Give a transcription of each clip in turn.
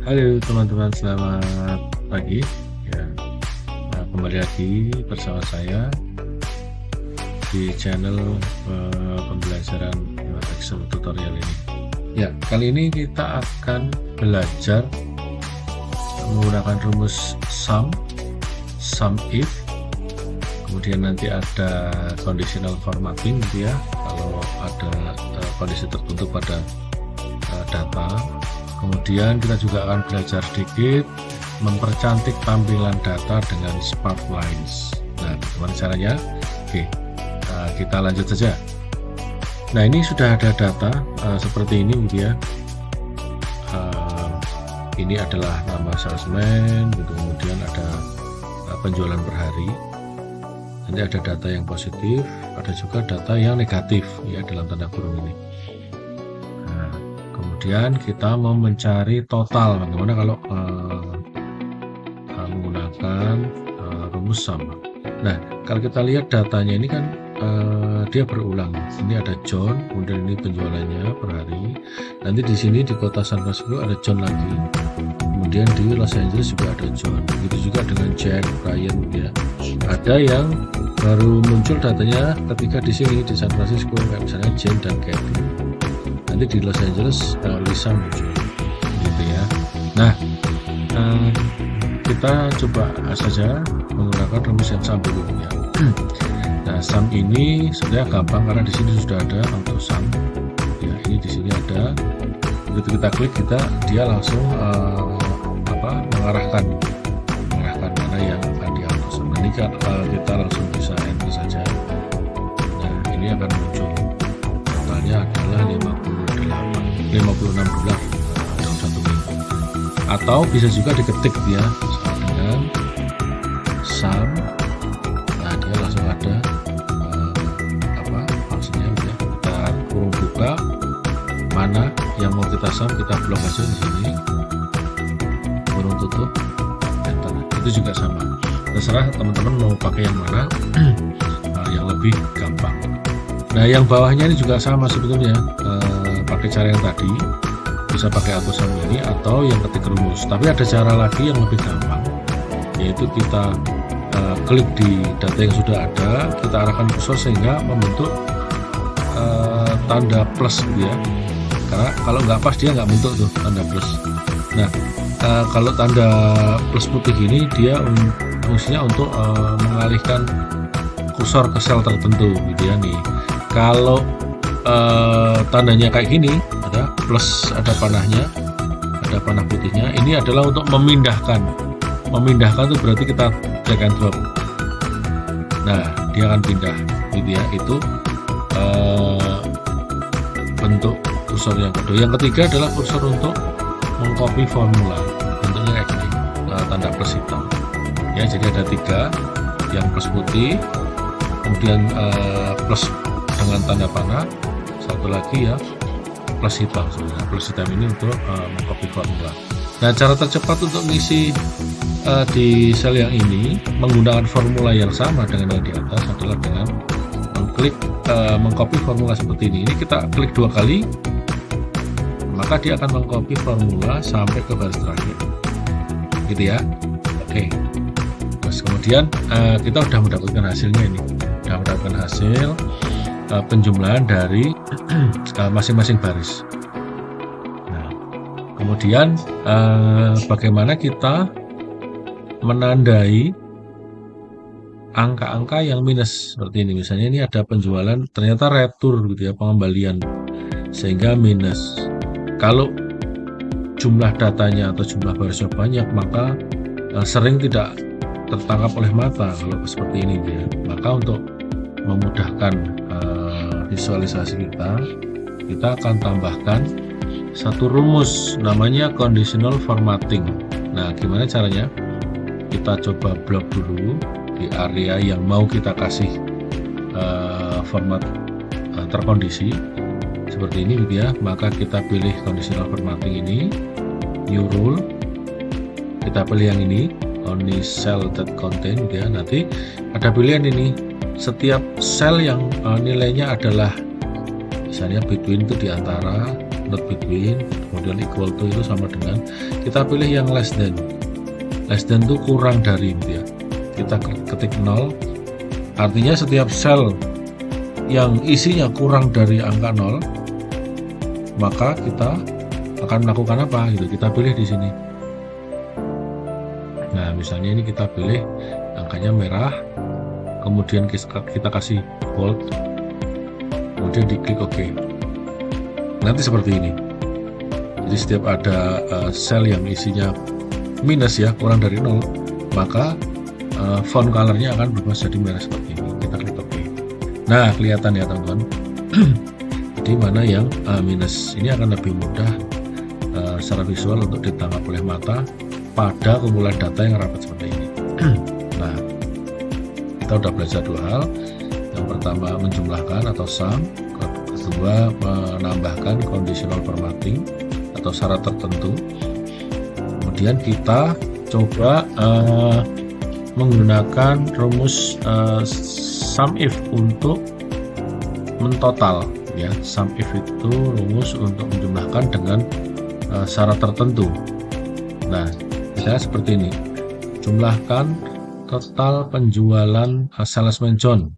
Halo teman-teman, selamat pagi. Ya, kembali lagi bersama saya di channel pembelajaran Excel tutorial ini. Ya, kali ini kita akan belajar menggunakan rumus sum if, kemudian nanti ada conditional formatting gitu ya, kalau ada kondisi tertentu pada data. Kemudian kita juga akan belajar sedikit mempercantik tampilan data dengan smart lines. Nah, bagaimana caranya? Oke, kita lanjut saja. Nah, ini sudah ada data seperti ini gitu ya. Ini adalah nama salesman, gitu. Kemudian ada penjualan per hari. Nanti ada data yang positif, ada juga data yang negatif ya dalam tanda kurung ini. Kemudian kita mau mencari total. Bagaimana kalau menggunakan rumus sum? Nah, kalau kita lihat datanya ini kan dia berulang. Ini ada John, kemudian ini penjualannya per hari. Nanti di sini di kota San Francisco ada John lagi. Kemudian di Los Angeles juga ada John. Begitu juga dengan Jack, Brian ya. Ada yang baru muncul datanya ketika di sini di San Francisco, kayak misalnya Jane dan Kathy. Nanti di Los Angeles Lisa muncul gitu ya. Nah, kita coba saja menggunakan rumus yang sum dulu ya. Nah, sum ini sebenarnya gampang karena di sini sudah ada auto sum ya. Ini di sini ada, begitu kita klik dia langsung mengarahkan mana yang akan di auto sum. Ini kan kita langsung bisa enter saja. Nah, ini akan muncul totalnya adalah 56 dolar dalam satu minggu. Atau bisa juga diketik ya dengan sum. Nah, dia langsung ada maksudnya ya, kita kurung buka mana yang mau kita sum, kita blok aja di sini, kurung tutup, enter. Itu juga sama, terserah teman-teman mau pakai yang mana yang lebih gampang. Nah, yang bawahnya ini juga sama sebetulnya, pakai cara yang tadi, bisa pakai auto sum ini atau yang ketik rumus. Tapi ada cara lagi yang lebih gampang, yaitu kita klik di data yang sudah ada, kita arahkan kursor sehingga membentuk tanda plus gitu ya. Karena kalau nggak pas dia nggak bentuk tuh tanda plus. Nah, kalau tanda plus putih ini dia fungsinya untuk mengalihkan kursor ke sel tertentu gitu ya nih. Kalau tandanya kayak gini, ada plus, ada panahnya, ada panah putihnya. Ini adalah untuk memindahkan. Memindahkan itu berarti kita drag and drop. Nah, dia akan pindah, gitu ya. Itu bentuk kursor yang kedua. Yang ketiga adalah kursor untuk mengcopy formula. Bentuknya kayak gini, tanda plus hitam. Ya, jadi ada 3, yang plus putih, kemudian plus dengan tanda panah, satu lagi ya plus hitam. Sebenarnya plus hitam ini untuk mengcopy formula. Nah, cara tercepat untuk ngisi di sel yang ini menggunakan formula yang sama dengan yang di atas adalah dengan mengklik mengcopy formula seperti ini. Ini kita klik 2 kali, maka dia akan mengcopy formula sampai ke baris terakhir gitu ya. Oke, terus kemudian kita sudah mendapatkan hasilnya. Ini sudah mendapatkan hasil penjumlahan dari masing-masing baris. Nah, kemudian bagaimana kita menandai angka-angka yang minus seperti ini. Misalnya ini ada penjualan, ternyata retur gitu ya, pengembalian, sehingga minus. Kalau jumlah datanya atau jumlah barisnya banyak, maka sering tidak tertangkap oleh mata kalau seperti ini ya. Maka untuk memudahkan visualisasi kita akan tambahkan satu rumus namanya conditional formatting. Nah, gimana caranya? Kita coba blok dulu di area yang mau kita kasih format terkondisi seperti ini gitu ya. Maka kita pilih conditional formatting ini, new rule, kita pilih yang ini, only cell that contain gitu ya. Nanti ada pilihan ini, setiap sel yang nilainya adalah misalnya between itu di antara not between, kemudian equal to itu sama dengan, kita pilih yang less than itu kurang dari gitu ya, kita ketik 0, artinya setiap sel yang isinya kurang dari angka 0 maka kita akan melakukan apa gitu, kita pilih di sini. Nah misalnya ini kita pilih angkanya merah, kemudian kita kasih bold, kemudian diklik OK. Nanti seperti ini. Jadi setiap ada sel yang isinya minus ya, kurang dari 0, maka font colornya akan berubah jadi merah seperti ini. Kita klik OK. Nah kelihatan ya teman-teman. Jadi mana yang minus, ini akan lebih mudah secara visual untuk ditangkap oleh mata pada kumpulan data yang rapat seperti ini. Nah kita udah belajar dua hal. Yang pertama menjumlahkan atau sum, kedua menambahkan conditional formatting atau syarat tertentu. Kemudian kita coba menggunakan rumus sum if untuk mentotal ya. Sum if itu rumus untuk menjumlahkan dengan syarat tertentu. Nah misalnya seperti ini, jumlahkan total penjualan salesman John.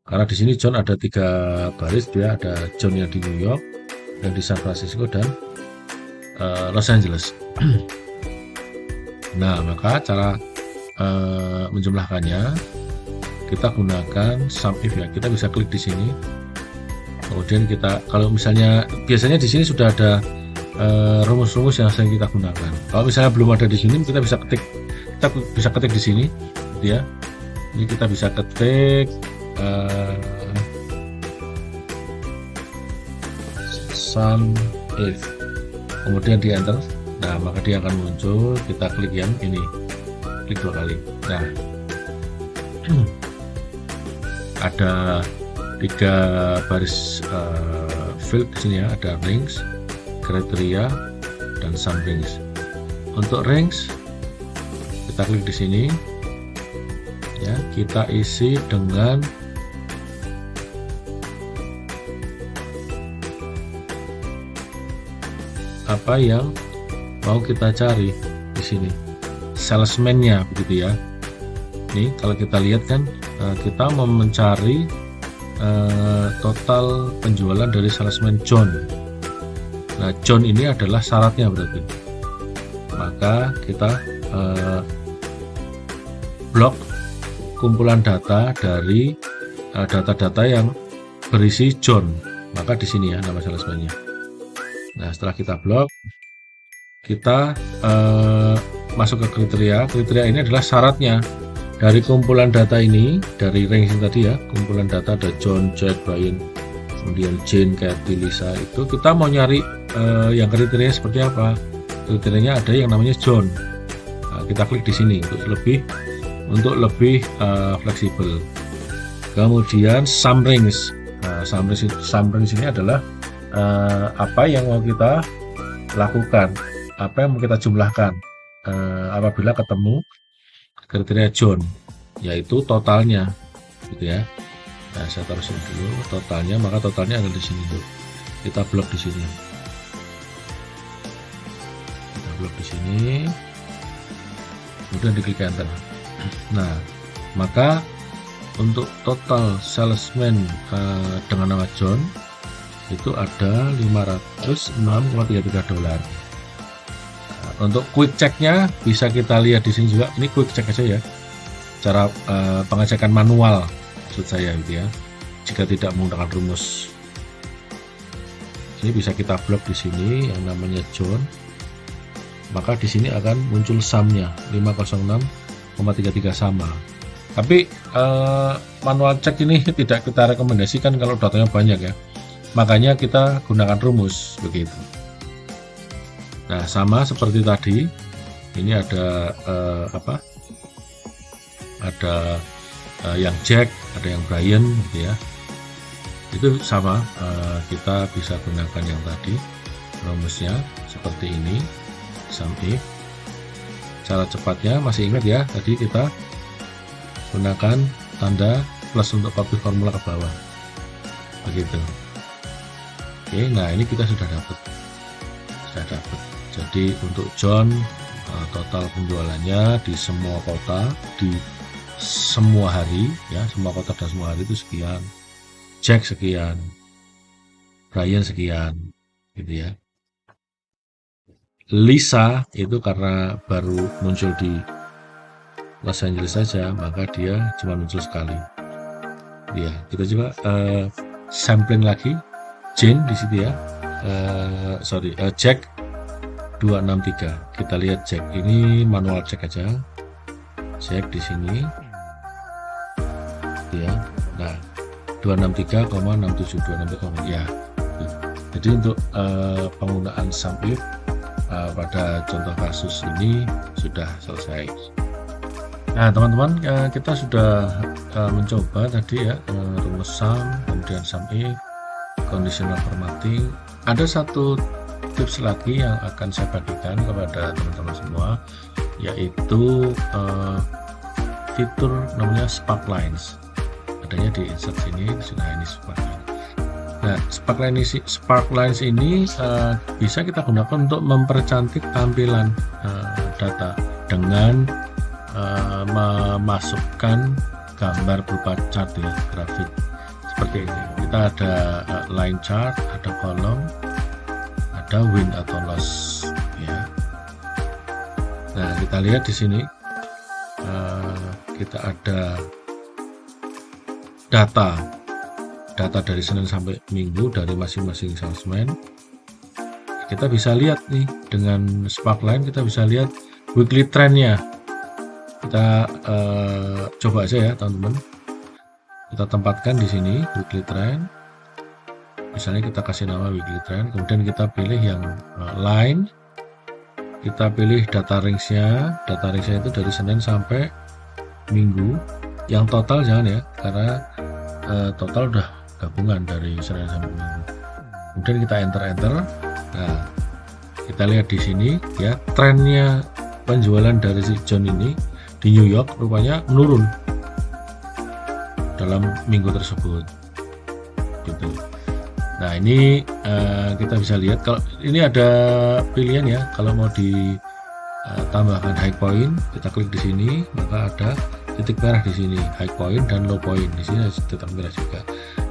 Karena di sini John ada 3 baris, dia ada John yang di New York, yang di San Francisco, dan Los Angeles. Nah maka cara menjumlahkannya kita gunakan sum if ya. Kita bisa klik di sini, kemudian kita, kalau misalnya biasanya di sini sudah ada rumus-rumus yang sering kita gunakan. Kalau misalnya belum ada di sini, kita bisa ketik di sini gitu ya. Ini kita bisa ketik sum if, kemudian di enter. Nah maka dia akan muncul, kita klik yang ini, klik 2 kali. Nah ada 3 baris field di sini ya, ada range, kriteria, dan sum range. Untuk range kita klik di sini ya, kita isi dengan apa yang mau kita cari di sini, salesman-nya begitu ya. Ini kalau kita lihat kan kita mau mencari total penjualan dari salesman John. Nah John ini adalah syaratnya berarti, maka kita blok kumpulan data dari data-data yang berisi John, maka di sini ya nama salesman-nya. Nah setelah kita blok, kita masuk ke kriteria. Kriteria ini adalah syaratnya dari kumpulan data ini, dari range yang tadi ya, kumpulan data ada John, Jack, Brian, kemudian Jane, Kathy, Lisa. Itu kita mau nyari yang kriteria seperti apa. Kriterianya ada yang namanya John. Nah, kita klik di sini untuk lebih fleksibel. Kemudian sum range. Nah, sum range ini adalah apa yang mau kita lakukan, apa yang mau kita jumlahkan apabila ketemu kriteria John, yaitu totalnya gitu ya. Nah saya taruh sini dulu totalnya, maka totalnya ada di sini tuh. Kita blok di sini, kemudian diklik enter. Nah maka untuk total salesman dengan nama John itu ada 506,33 dolar. Untuk quick checknya bisa kita lihat di sini juga. Ini quick check aja ya, cara pengecekan manual maksud saya gitu ya, jika tidak menggunakan rumus. Ini bisa kita blok di sini yang namanya John, maka di sini akan muncul sumnya 506,33 sama. Tapi manual check ini tidak kita rekomendasikan kalau datanya banyak ya, makanya kita gunakan rumus begitu. Nah sama seperti tadi, ini ada ada yang Jack, ada yang Brian gitu ya. Itu sama, kita bisa gunakan yang tadi rumusnya seperti ini, sum if. Cara cepatnya masih ingat ya, tadi kita gunakan tanda plus untuk copy formula ke bawah begitu. Oke, nah ini kita sudah dapat sudah dapat. Jadi untuk John total penjualannya di semua kota di semua hari ya, semua kota dan semua hari itu sekian, Jack sekian, Brian sekian gitu ya. Lisa itu karena baru muncul di Los Angeles saja, maka dia cuma muncul sekali. Ya, kita coba sampling lagi Jane di situ ya. Jack 263. Kita lihat Jack ini manual cek aja. Jack di sini. Ya. Nah, 263,67 ya. Jadi untuk penggunaan sum if pada contoh kasus ini sudah selesai. Nah teman-teman, kita sudah mencoba tadi ya rumus sum, kemudian sum if, conditional formatting. Ada satu tips lagi yang akan saya bagikan kepada teman-teman semua, yaitu fitur namanya sparklines. Adanya di insert sini, sudah ini sparklines. Nah, sparklines ini bisa kita gunakan untuk mempercantik tampilan data dengan memasukkan gambar berupa chart ya, grafik seperti ini. Kita ada line chart, ada kolom, ada win atau loss ya. Nah, kita lihat di sini kita ada data dari Senin sampai Minggu dari masing-masing salesman. Kita bisa lihat nih dengan sparkline, kita bisa lihat weekly trendnya. Kita coba aja ya teman-teman, kita tempatkan di sini weekly trend. Misalnya kita kasih nama weekly trend, kemudian kita pilih yang line, kita pilih data range-nya itu dari Senin sampai Minggu. Yang total jangan ya, karena total udah gabungan dari Senin sampai Minggu. Kemudian kita enter. Nah, kita lihat di sini ya, trennya penjualan dari si John ini di New York rupanya menurun dalam minggu tersebut gitu. Nah ini kita bisa lihat, kalau ini ada pilihan ya, kalau mau ditambahkan high point kita klik di sini, maka ada titik merah di sini, high point dan low point di sini ada titik merah juga.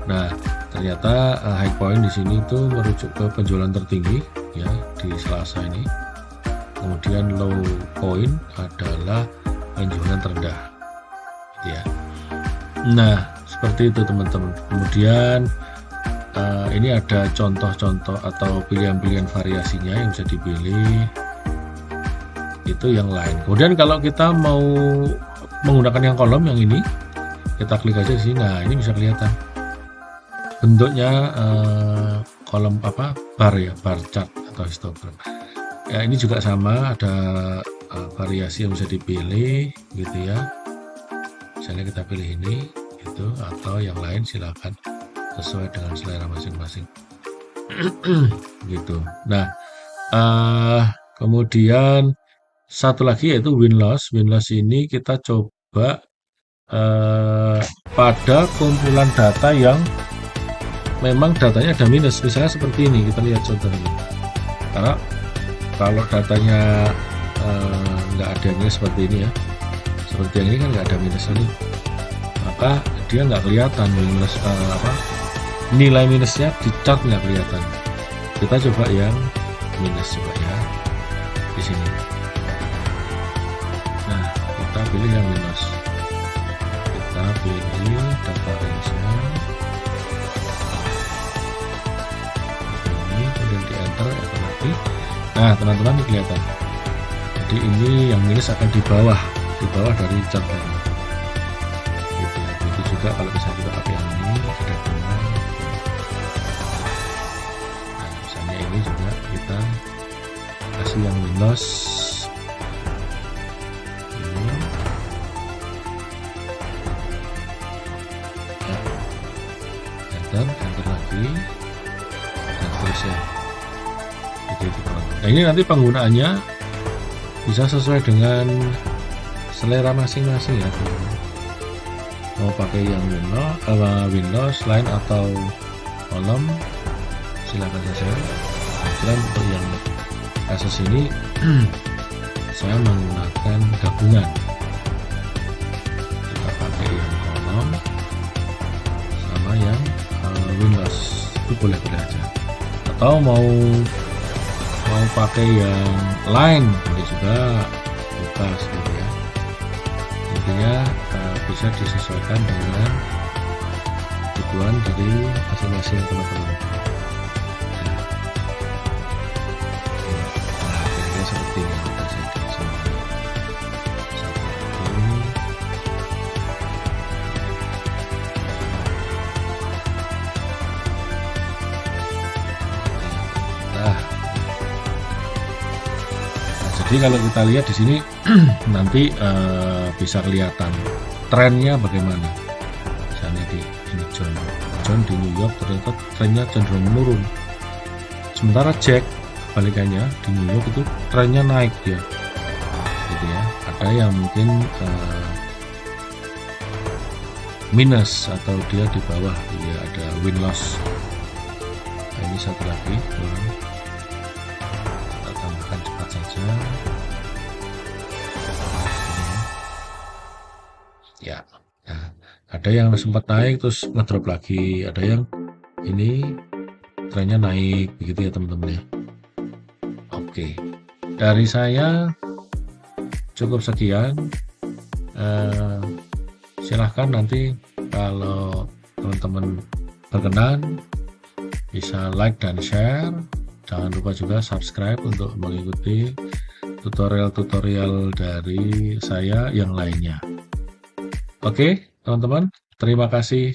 Nah ternyata high point di sini itu merujuk ke penjualan tertinggi ya di Selasa ini, kemudian low point adalah penjualan terendah gitu ya. Nah seperti itu teman-teman. Kemudian ini ada contoh-contoh atau pilihan-pilihan variasinya yang bisa dipilih, itu yang lain. Kemudian kalau kita mau menggunakan yang kolom yang ini, kita klik aja di sini. Nah ini bisa kelihatan bentuknya kolom apa, bar ya, bar chart atau histogram ya. Ini juga sama, ada variasi yang bisa dipilih gitu ya. Misalnya kita pilih ini gitu, atau yang lain silakan sesuai dengan selera masing-masing gitu. Nah kemudian satu lagi yaitu win loss. Win loss ini kita coba pada kumpulan data yang memang datanya ada minus, misalnya seperti ini. Kita lihat contohnya, karena kalau datanya nggak ada minus seperti ini ya, seperti yang ini kan nggak ada minus ini, maka dia nggak kelihatan minus nilai minusnya di chart nggak kelihatan. Kita coba yang minus coba ya di sini. Nah kita pilih yang minus, kita pilih data range-nya ini, kemudian di enter lagi. Nah teman-teman ini kelihatan, jadi ini yang minus akan di bawah dari chart ini gitu ya. Itu juga kalau misalnya kita pakai yang ini ada dua. Nah misalnya ini juga kita kasih yang minus ini ya. Enter lagi dan seterusnya gitu. Nah ini nanti penggunaannya bisa sesuai dengan selera masing-masing ya. Mau pakai yang win loss, line atau kolom silakan saja. Kemudian untuk yang kasus ini saya menggunakan gabungan. Kita pakai yang kolom sama yang Windows, itu boleh-boleh aja. Atau mau pakai yang lain boleh juga, bebas gitu ya. Intinya bisa disesuaikan dengan kebutuhan dari masing-masing teman-teman. Nah, kira-kira seperti ini kita setting semuanya. Nah, jadi kalau kita lihat di sini nanti bisa kelihatan trennya bagaimana. Misalnya di ini John di New York ternyata trennya cenderung menurun. Sementara Jack kebalikannya di New York itu trennya naik dia. Gitu ya. Ada yang mungkin minus atau dia di bawah, dia ada win loss. Nah, ini satu lagi. Kita tambahkan cepat saja. Ya, nah, ada yang sempat naik terus ngedrop lagi, ada yang ini trennya naik, begitu ya teman-teman ya. Oke, dari saya cukup sekian. Silahkan nanti kalau teman-teman berkenan bisa like dan share. Jangan lupa juga subscribe untuk mengikuti tutorial-tutorial dari saya yang lainnya. Oke, teman-teman, terima kasih